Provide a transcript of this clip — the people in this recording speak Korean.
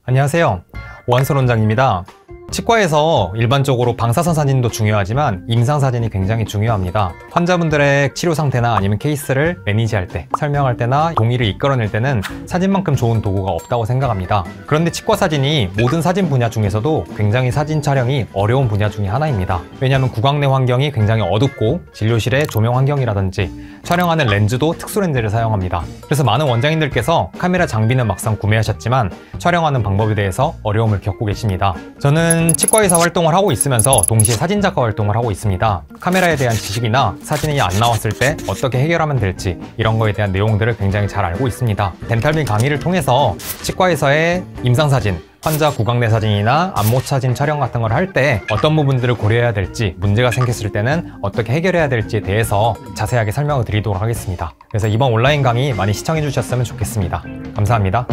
안녕하세요, 오한솔 원장입니다. 치과에서 일반적으로 방사선 사진도 중요하지만 임상 사진이 굉장히 중요합니다. 환자분들의 치료 상태나 아니면 케이스를 매니지할 때, 설명할 때나 동의를 이끌어낼 때는 사진만큼 좋은 도구가 없다고 생각합니다. 그런데 치과 사진이 모든 사진 분야 중에서도 굉장히 사진 촬영이 어려운 분야 중에 하나입니다. 왜냐하면 구강 내 환경이 굉장히 어둡고 진료실의 조명 환경이라든지 촬영하는 렌즈도 특수 렌즈를 사용합니다. 그래서 많은 원장님들께서 카메라 장비는 막상 구매하셨지만 촬영하는 방법에 대해서 어려움을 겪고 계십니다. 저는 치과의사 활동을 하고 있으면서 동시에 사진작가 활동을 하고 있습니다. 카메라에 대한 지식이나 사진이 안 나왔을 때 어떻게 해결하면 될지 이런 거에 대한 내용들을 굉장히 잘 알고 있습니다. 덴탈빈 강의를 통해서 치과에서의 임상사진, 환자 구강 내 사진이나 안모 사진 촬영 같은 걸 할 때 어떤 부분들을 고려해야 될지, 문제가 생겼을 때는 어떻게 해결해야 될지에 대해서 자세하게 설명을 드리도록 하겠습니다. 그래서 이번 온라인 강의 많이 시청해 주셨으면 좋겠습니다. 감사합니다.